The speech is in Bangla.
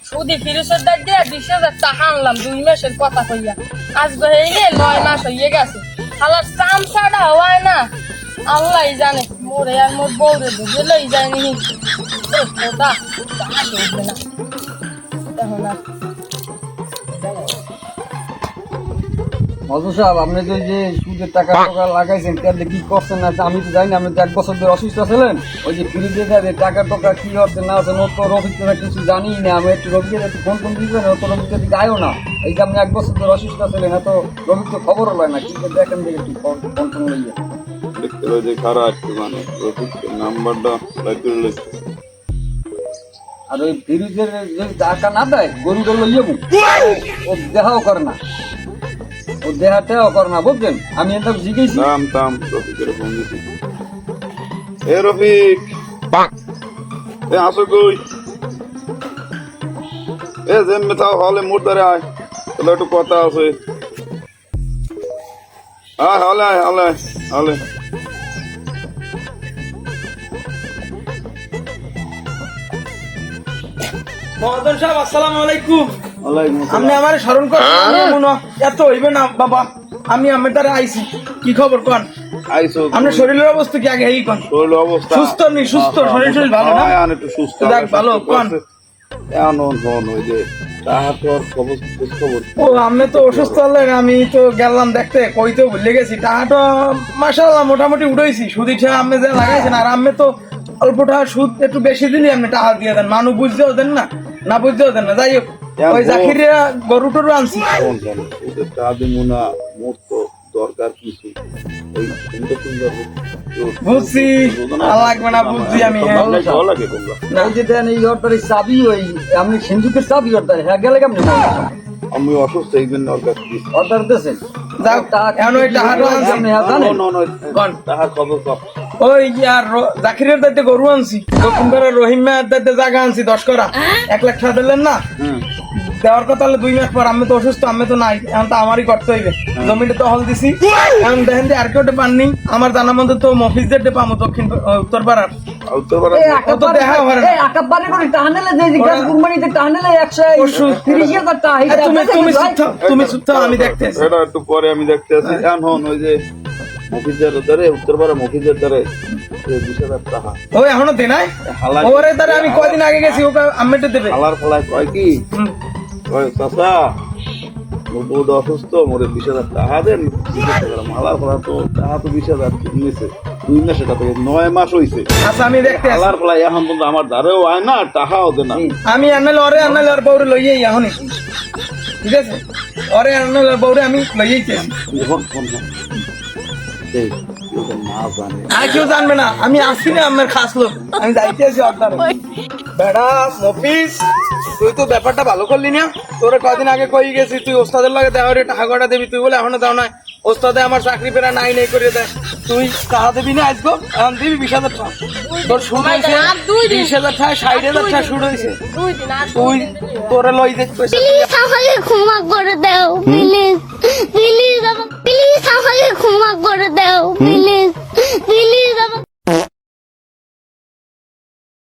সুদি ফিরিসের দাঁত দিয়ে 20,000 টাকা আনলাম 2 মাসের কথা কইয়া আজ হয়ে 9 মাস হয়ে গেছে শালার চামচাটা হয় না আল্লাহ জানে মোরে আর মোর বউরে বুঝলেই যায়নি খোদা দেখবে না দেখো না মজু সাহেব আপনি তো যে সুদের টাকা লাগাইছেন তাহলে কি করছেন না আমি তো জানি না আপনি তো 1 বছর ধরে অসুস্থ ছিলেন ওই যে ফ্রি দিয়ে দেবে টাকা কি হচ্ছে না হচ্ছে ও তো অভিজ্ঞতা কিছু জানি না আমি একটু রোগীর একটু ফোন দিবেন ও তো রোগীকে দিকে আয়ও না এই যে আপনি 1 বছর ধরে অসুস্থ ছিলেন এত রোগীর তো খবর হয় না কি দেখেন দেখে একটু ফোন লইয়ে দেখতে যে খারাপ একটু মানে নাম্বারটা লাইব্রেরি আর ওই ফ্রিজের যে টাকা না দেয় গরুটা লইয়ে ও দেখাও করে না ও দেহাটাও করে না বুঝছেন আমি এটা জিজ্ঞেস থাম রফিকের ফোন দিছি এ রফিক এ আসো কই এ যেমনি তাও হলে মোটরে আয় তাহলে একটু কথা আছে হলে মহাজন সাহেব আসসালামু আলাইকুম ওয়ালাইকুম আপনি আমার স্মরণ করেন মনে এত হইবে না বাবা আমি আমার দ্বারা আইছি কি খবর কোন আইসো আপনার শরীরের অবস্থা কি আগে এই কোন শরীর অবস্থা সুস্থ নি সুস্থ শরীর ভালো না হ্যাঁ একটু সুস্থ দেখ ভালো কোন এমন ফোন ওই যে তাহার খবর ও আমি তো অসুস্থ হলেন আমি তো গেলাম দেখতে কইতে ভুলে গেছি টাকাটা মাশাআল্লাহ মোটামুটি উঠাইছি সুদি ঠেয়া আপনি যা লাগাইছেন আর আমি তো অল্প টাকা সুদ একটু বেশি দিলি আপনি টাকা দিয়ে দেন মানুষ বুঝতেও দেন না বুঝতেও দেন না যাই হোক ওই জাকিরিয়া গরু টরু আনছি ওদের টাকা মুনা মূর্ত দরকার কিছু ওই সুন্দর বুঝছি আর লাগবে না বুঝছি আমি ভালো লাগে তোমরা না এই যে দেন এই অর্ডারের চাবি ওই আপনি সিন্ধুকের চাবি অর্ডার হ্যাঁ গেলে কেমন আমি অসুস্থ এই জন্য দরকার কিছু অর্ডার দিয়েছেন যাও এখন ওই টাকাটা আনছি আপনি হ্যাঁ জানেন কোন তাহার খবর কম ওই আর জাকিরের দায়িত্বে গরু আনছি দক্ষিণপাড়া রহিমের দায়িত্বে জায়গা আনছি 10 করা 1 লাখ টাকা দিলেন না দেওয়ার কথা হলে 2 মাস পর আমি তো অসুস্থ আমি তো নাই এখন তো আমারই করতে হইবে জমিটা তো হল দিছি এখন দেখেন যে আর কেউ পাননি আমার জানা মতো তো মফিজদের পাবো দক্ষিণ উত্তরপাড়ার উত্তরপাড়া তো দেখা হয় না আকাবারে করে টানেলে যে গাছ কুরবানিতে টানেলে 130,000 টাকা তুমি সুস্থ আমি দেখতেছি এটা একটু পরে আমি দেখতে আসি এখন ওই যে মফিজের ধরে উত্তরপাড়া মফিজের ধরে 20,000 টাকা ওই এখনো দে নাই ওরে তারে আমি কয়দিন আগে গেছি ওকে আম্মেটা দেবে হালার ফলায় কয় কি কয় চাচা বহুত অসুস্থ মোরে 20,000 টাকা দেন হালার ফলা তো টাকা তো 20,000 নিয়েছে 2 মাসে টাকা 9 মাস হইছে আচ্ছা আমি দেখতে আসি হালার ফলায় এখন পর্যন্ত আমার ধারেও আয় না টাকাও দেয় না আমি আনলে ওর বউরে লইয়ে এখনই ঠিক আছে ওরে আনলে ওর বউরে আমি লইয়েইছি ফোন এই না জানে আর কেউ জানবে না আমি আসছি না আমার খাস লোক আমি যাইতে আছি অর্ডার বেড়া মফিস তুই তো ব্যাপারটা ভালো করলি না তোরে কয়দিন আগে কই গেছি তুই ওস্তাদের লাগে দেওয়ারে টাকা কটা দিবি তুই বলে এখনো দাও না ওস্তাদে আমার চাকরি পেরা নাই করে দেয় তুই টাকা দিবি না আসবো এখন দিবি 20,000 টাকা তোর সুদ হয়েছে 20,000 টাকা 60,000 টাকা সুদ হয়েছে তুই তোরে লই দেখতে প্লিজ আমাকে ক্ষমা করে দাও প্লিজ আমাকে ক্ষমা করে দাও প্লিজ